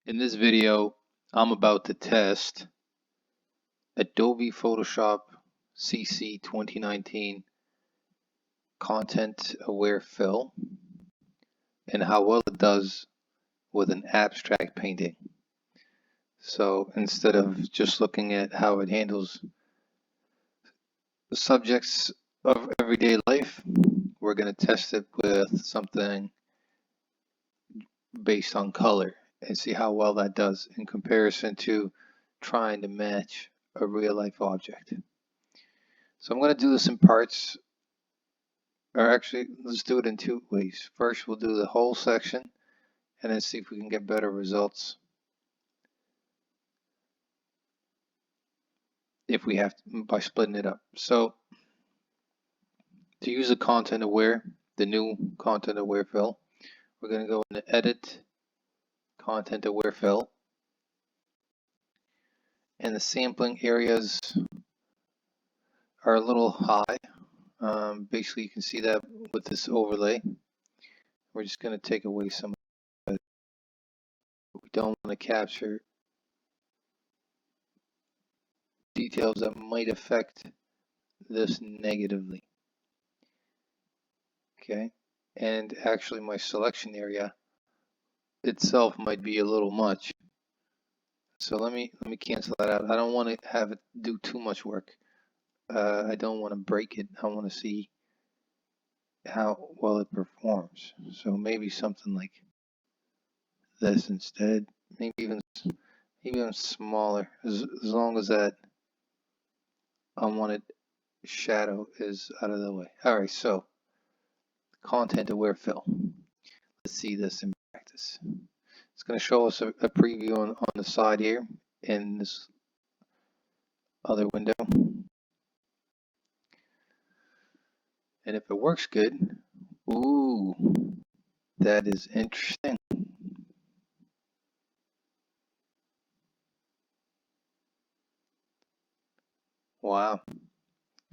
In this video, I'm about to test Adobe Photoshop CC 2019 Content Aware Fill and how well it does with an abstract painting. So instead of just looking at how it handles the subjects of everyday life, we're going to test it with something based on color and see how well that does in comparison to trying to match a real life object. So I'm going to do this in parts, or actually let's do it in two ways. First we'll do the whole section and then see if we can get better results if we have to, by splitting it up. So to use the content aware, the new content aware fill, we're going to go into edit content aware fill, and the sampling areas are a little high. Basically you can see that with this overlay. We're just going to take away some of it. We don't want to capture details that might affect this negatively. Okay, and actually my selection area itself might be a little much. So let me cancel that out. I don't want to have it do too much work. I don't want to break it. I want to see how well it performs. So maybe something like this instead. Maybe even smaller. As long as that unwanted shadow is out of the way. All right, so content aware fill. Let's see this in practice. It's going to show us a preview on the side here in this other window. And if it works good, ooh, that is interesting. Wow.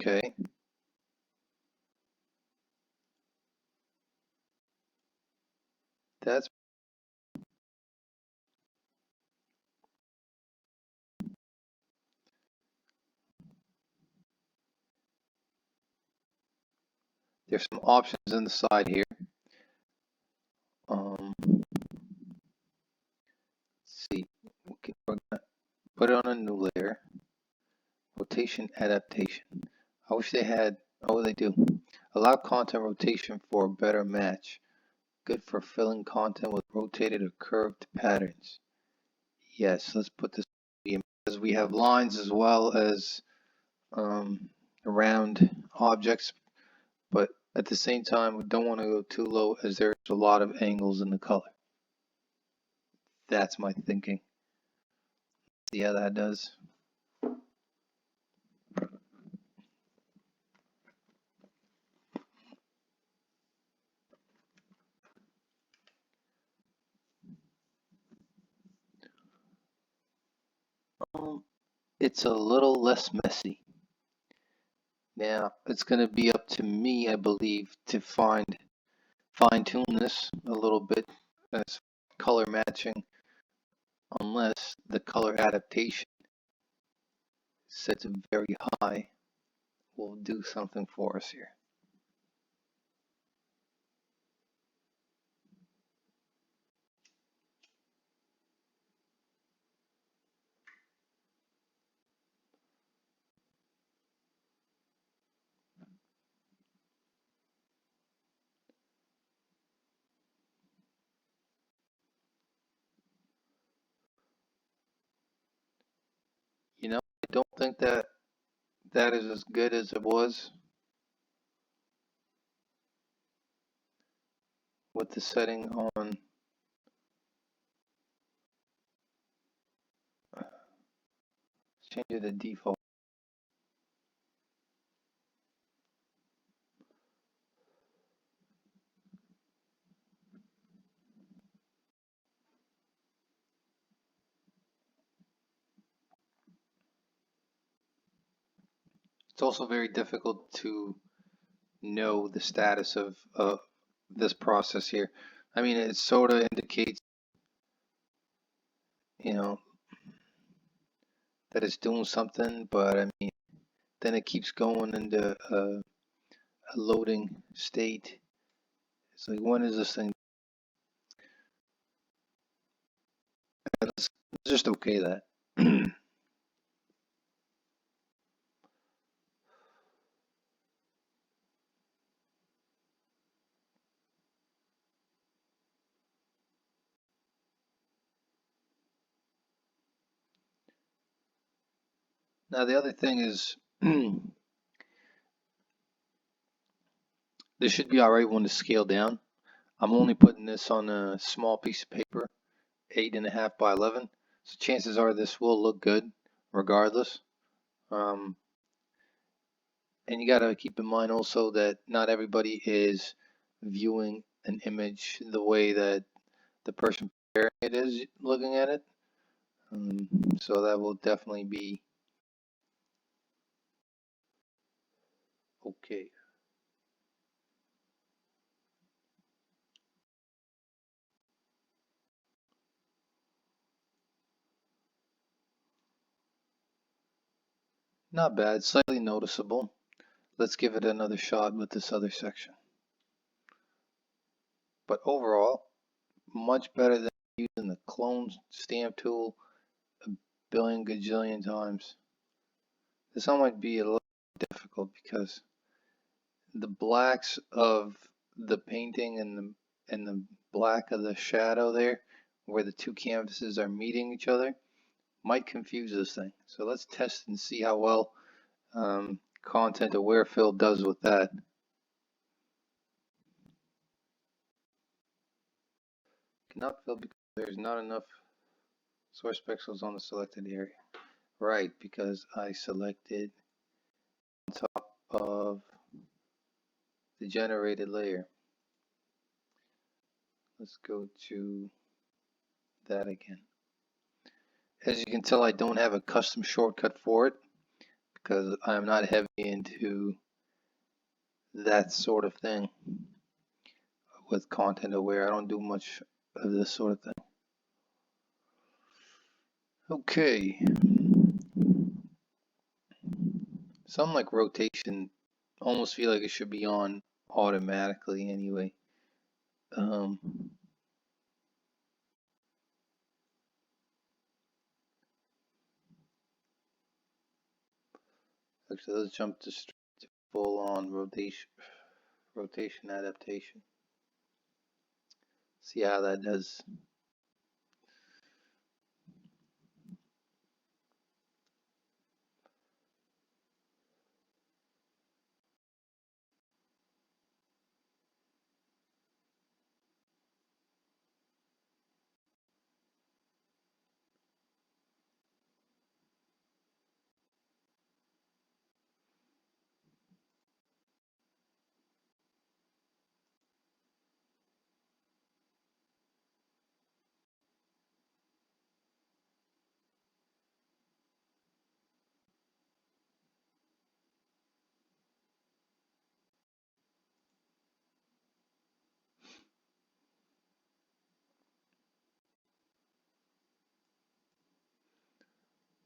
Okay. That's there's some options in the side here. Let's see. Okay, we're gonna put it on a new layer. Rotation adaptation. I wish they had. Oh, they do. Allow content rotation for a better match. Good for filling content with rotated or curved patterns. Yes, let's put this in because we have lines as well as around objects, but at the same time we don't want to go too low as there's a lot of angles in the color. That's my thinking. See how that does. It's a little less messy. Now it's going to be up to me, I believe, to fine-tune this a little bit as color matching, unless the color adaptation sets very high will do something for us here. You know, I don't think that is as good as it was with the setting on change it to default. It's also very difficult to know the status of this process here. I mean, it sort of indicates you know, that it's doing something, but I mean, then it keeps going into a loading state. It's like, when is this thing? Let's just okay that. Now the other thing is, this should be alright when it's scaled down. I'm only putting this on a small piece of paper, 8.5 by 11. So chances are this will look good regardless. And you got to keep in mind also that not everybody is viewing an image the way that the person preparing it is looking at it. So that will definitely be okay. Not bad, slightly noticeable. Let's give it another shot with this other section. But overall, much better than using the clone stamp tool a billion gajillion times. This one might be a little difficult because the blacks of the painting and the black of the shadow there, where the two canvases are meeting each other, might confuse this thing. So let's test and see how well content aware fill does with that. Cannot fill because there's not enough source pixels on the selected area. Right, because I selected on top of the generated layer. Let's go to that again. As you can tell, I don't have a custom shortcut for it because I'm not heavy into that sort of thing with content aware. I don't do much of this sort of thing. Okay. Something like rotation, almost feel like it should be on automatically anyway. Actually, let's jump to full on rotation adaptation. See how that does.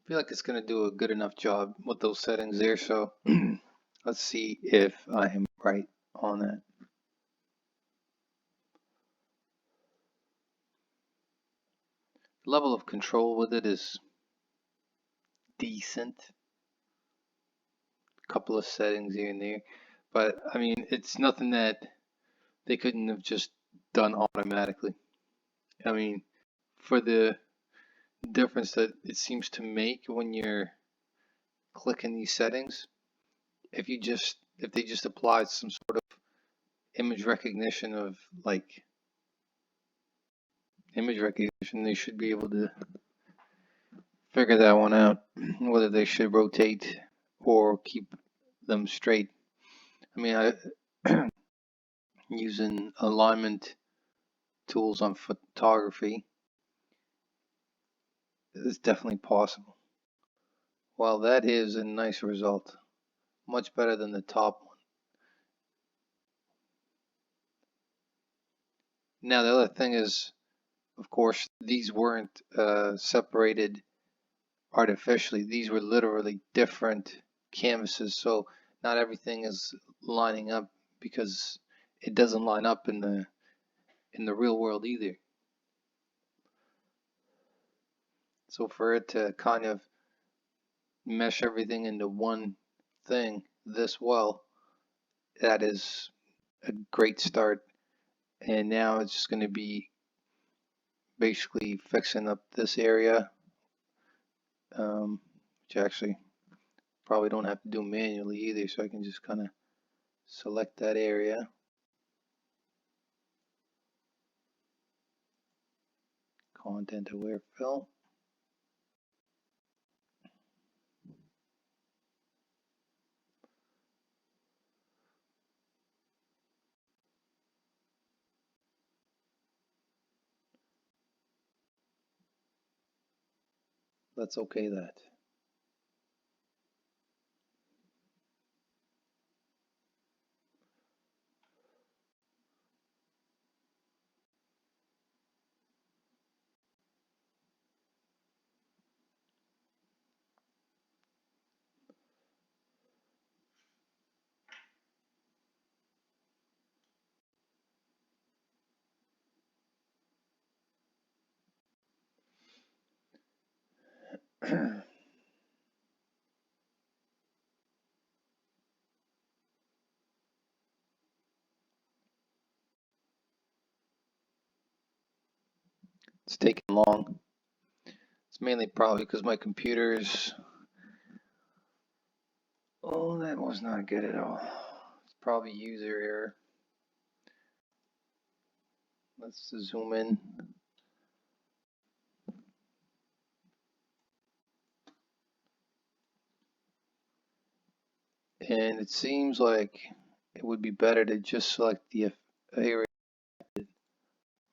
I feel like it's going to do a good enough job with those settings there, so let's see if I am right on that. Level of control with it is decent. A couple of settings here and there, but I mean, it's nothing that they couldn't have just done automatically. I mean, for the difference that it seems to make when you're clicking these settings, if they just applied some sort of image recognition of like image recognition, they should be able to figure that one out, whether they should rotate or keep them straight. I mean, using alignment tools on photography is definitely possible. Well, that is a nice result, much better than the top one. Now the other thing is, of course, these weren't separated artificially. These were literally different canvases, so not everything is lining up because it doesn't line up in the real world either. So for it to kind of mesh everything into one thing this well, that is a great start. And now it's just going to be basically fixing up this area, which actually probably don't have to do manually either, so I can just kind of select that area, content aware fill. Let's okay that. It's taking long. It's mainly probably because my computer is, oh, that was not good at all. It's probably user error. Let's zoom in. And it seems like it would be better to just select the area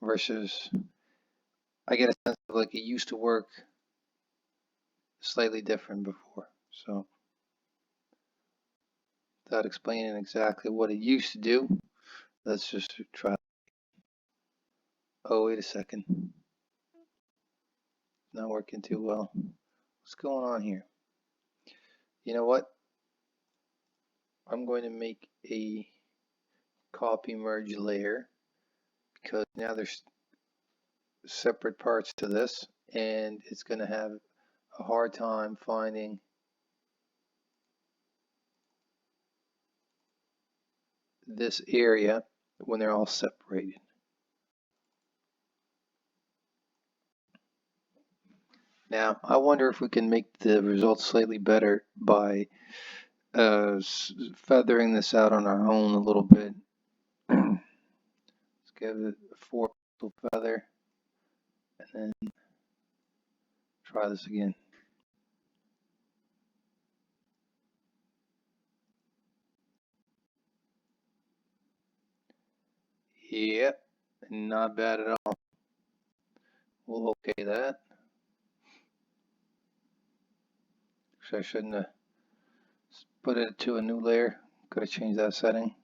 versus, I get a sense of like it used to work slightly different before. So without explaining exactly what it used to do, let's just try. Oh, wait a second. Not working too well. What's going on here? You know what? I'm going to make a copy merge layer because now there's separate parts to this and it's going to have a hard time finding this area when they're all separated. Now, I wonder if we can make the results slightly better by feathering this out on our own a little bit. Let's give it a 4 pixel feather and then try this again. Yep, not bad at all. We'll okay that. Actually, I shouldn't have put it to a new layer. Could have changed that setting.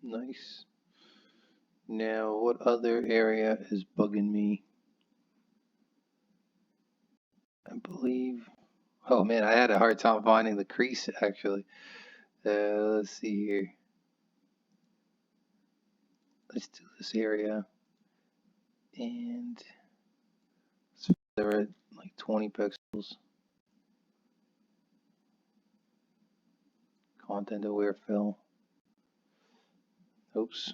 Nice. Now, what other area is bugging me? I believe. Oh man, I had a hard time finding the crease actually. Let's see here. Let's do this area. And let's feather it like 20 pixels. Content aware fill. Oops.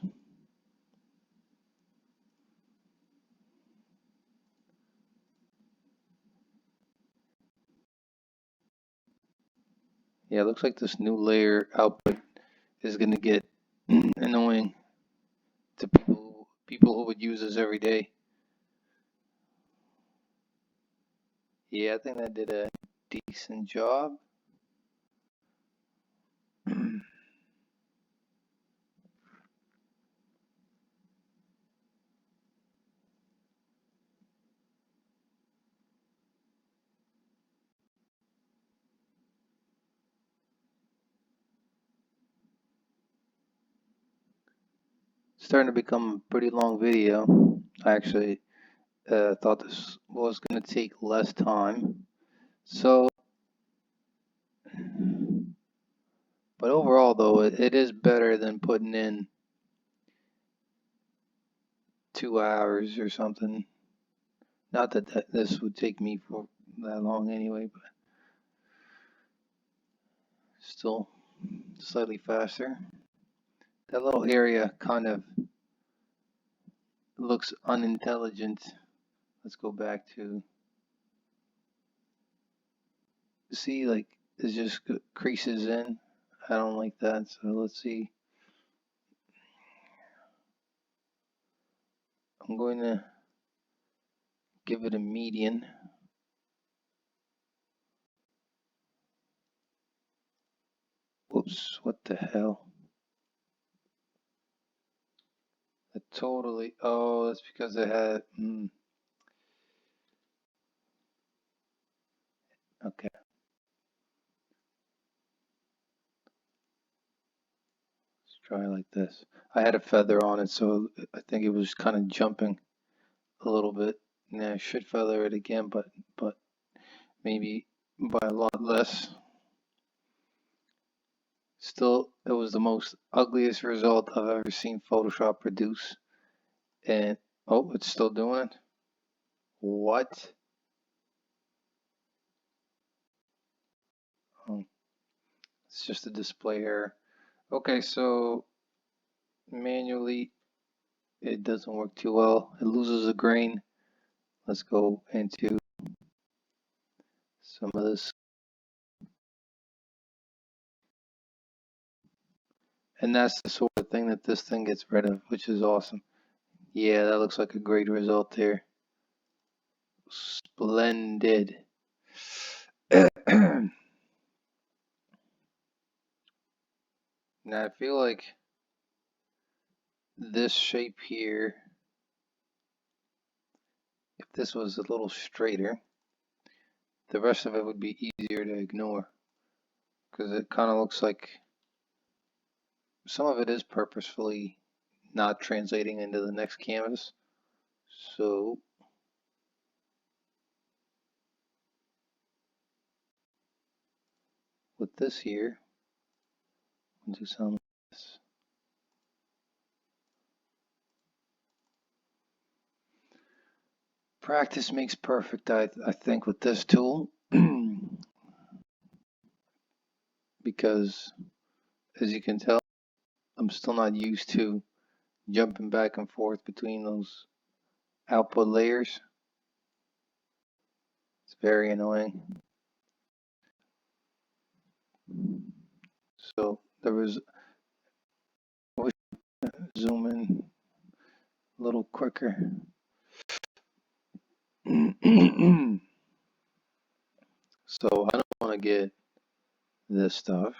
Yeah, it looks like this new layer output is going to get annoying to people who would use this every day. Yeah, I think that did a decent job. starting to become a pretty long video. I actually thought this was going to take less time. So, but overall though, it is better than putting in 2 hours or something. Not that this would take me for that long anyway, but still slightly faster. That little area kind of looks unintelligent. Let's go back to see, like it just creases in. I don't like that. So let's see. I'm going to give it a median. Whoops, what the hell? It totally, oh, that's because it had, okay. Let's try like this. I had a feather on it, so I think it was kind of jumping a little bit. Now I should feather it again, but maybe by a lot less. Still, it was the most ugliest result I've ever seen Photoshop produce. And, oh, it's still doing it? What? Oh, it's just a display error. Okay, so manually it doesn't work too well. It loses a grain. Let's go into some of this. And that's the sort of thing that this thing gets rid of, which is awesome. Yeah, that looks like a great result there. Splendid. Now I feel like this shape here, if this was a little straighter, the rest of it would be easier to ignore, because it kind of looks like some of it is purposefully not translating into the next canvas. So with this here, we'll do some of this. Practice makes perfect, I think, with this tool. Because as you can tell, I'm still not used to jumping back and forth between those output layers. It's very annoying. So there was, I wish I could zoom in a little quicker. So I don't want to get this stuff.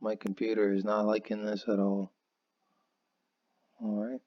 My computer is not liking this at all. All right.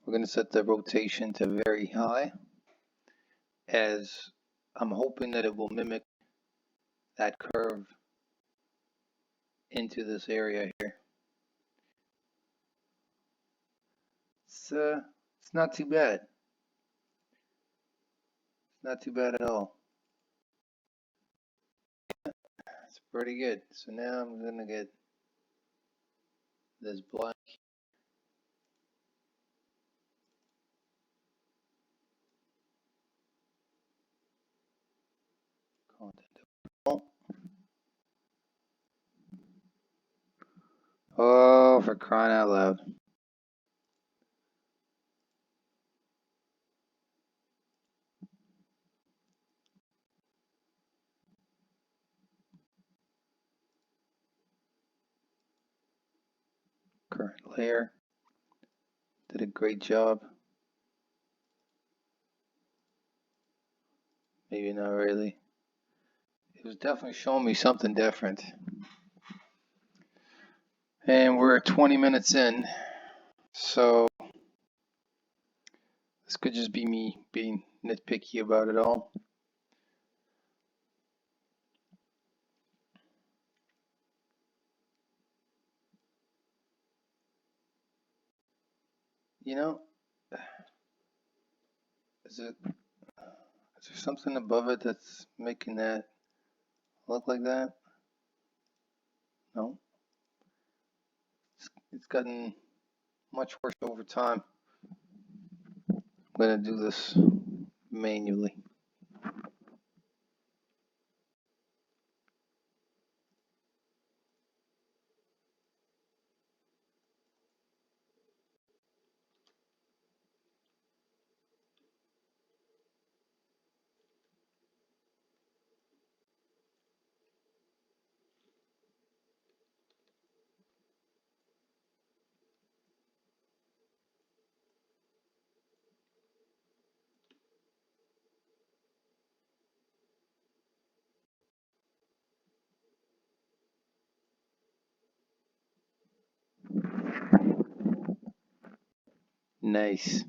We're going to set the rotation to very high, as I'm hoping that it will mimic that curve into this area here. It's not too bad. It's not too bad at all. It's pretty good. So now I'm going to get this black Oh, for crying out loud. Current layer. Did a great job. Maybe not really. It was definitely showing me something different. And we're 20 minutes in. So this could just be me being nitpicky about it all. You know, is there something above it that's making that look like that? No. It's gotten much worse over time. I'm going to do this manually. Nice.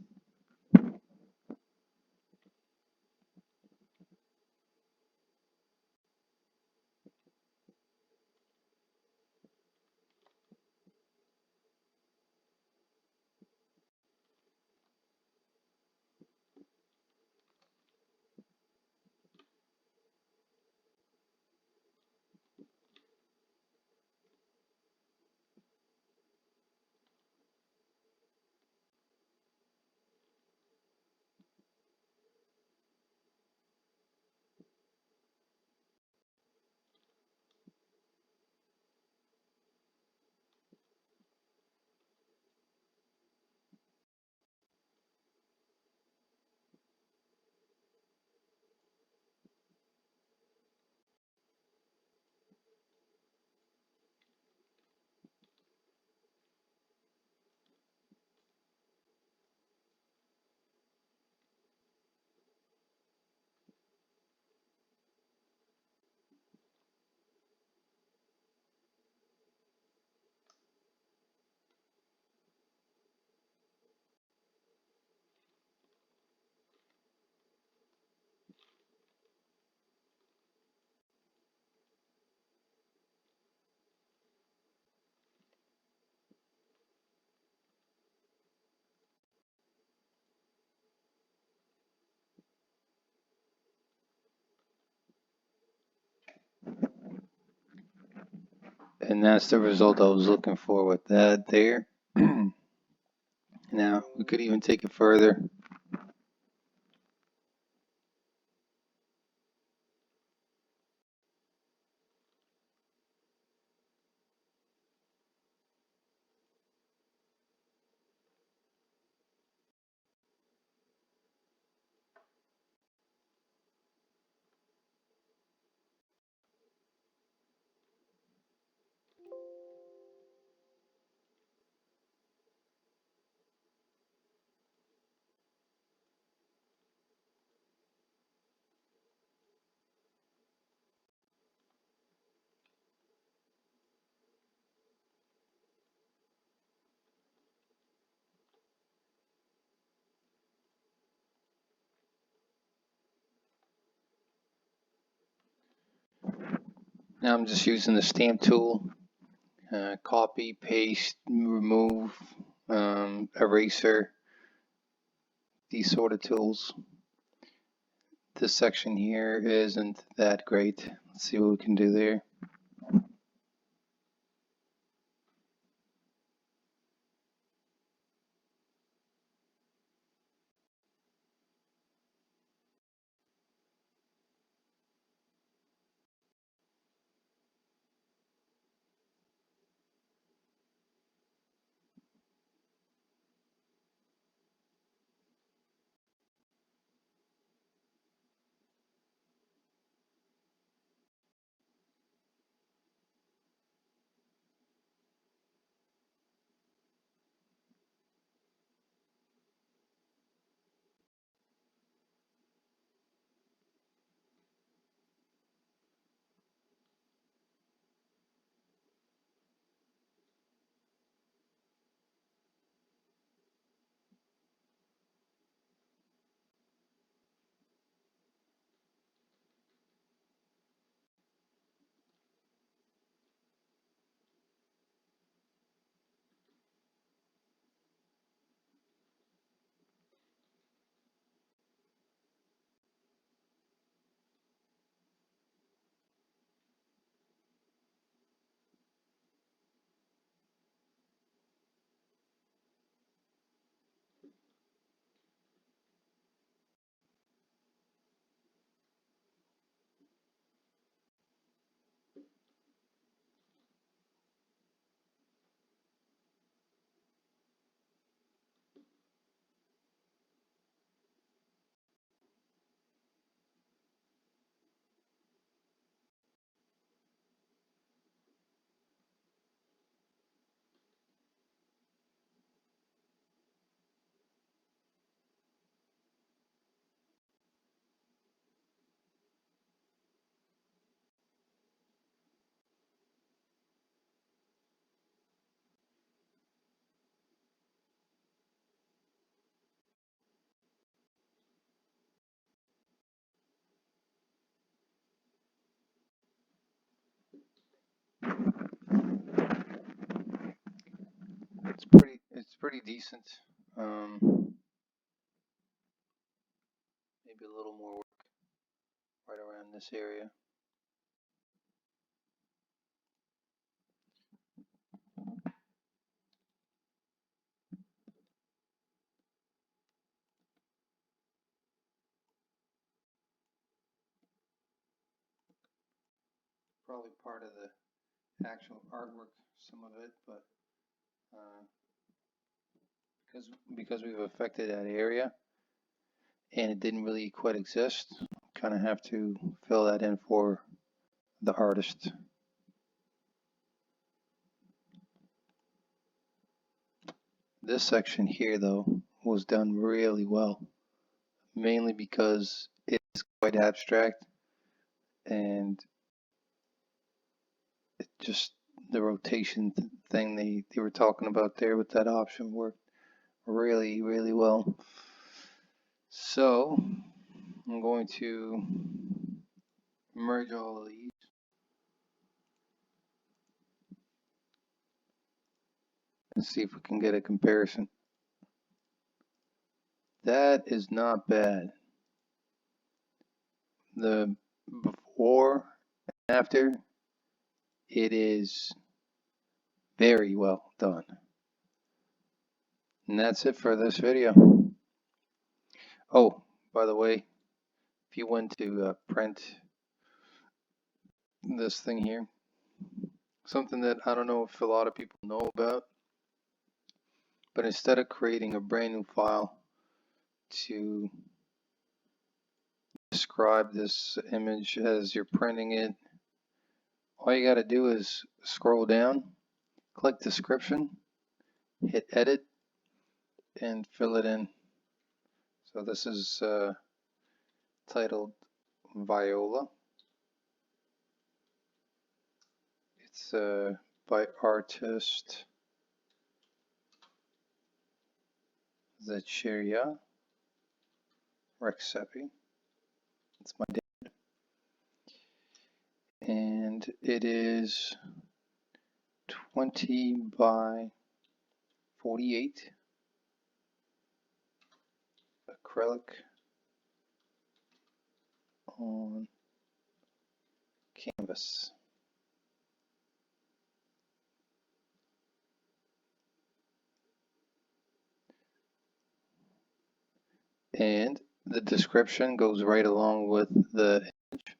And that's the result I was looking for with that there. Now, we could even take it further. Now I'm just using the stamp tool, copy, paste, remove, eraser, these sort of tools. This section here isn't that great. Let's see what we can do there. pretty decent. Maybe a little more work right around this area. Probably part of the actual artwork, some of it, but because we've affected that area and it didn't really quite exist, kind of have to fill that in for the artist. This section here, though, was done really well, mainly because it's quite abstract and it just the rotation thing they were talking about there with that option worked really, really well. So I'm going to merge all of these. And see if we can get a comparison. That is not bad. The before and after, it is very well done. And that's it for this video. Oh, by the way, if you went to print this thing here, something that I don't know if a lot of people know about, but instead of creating a brand new file to describe this image as you're printing it, all you got to do is scroll down, click description, hit edit, and fill it in. So this is titled Viola. It's by artist Zacheria Rexepi. It's my dad. And it is 20 by 48 acrylic on canvas. And the description goes right along with the image.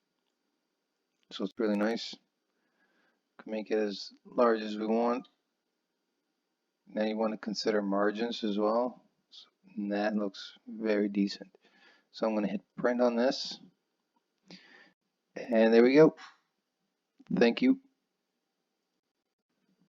So it's really nice. Can make it as large as we want. Now you want to consider margins as well. And that looks very decent. So I'm going to hit print on this. And there we go. Thank you.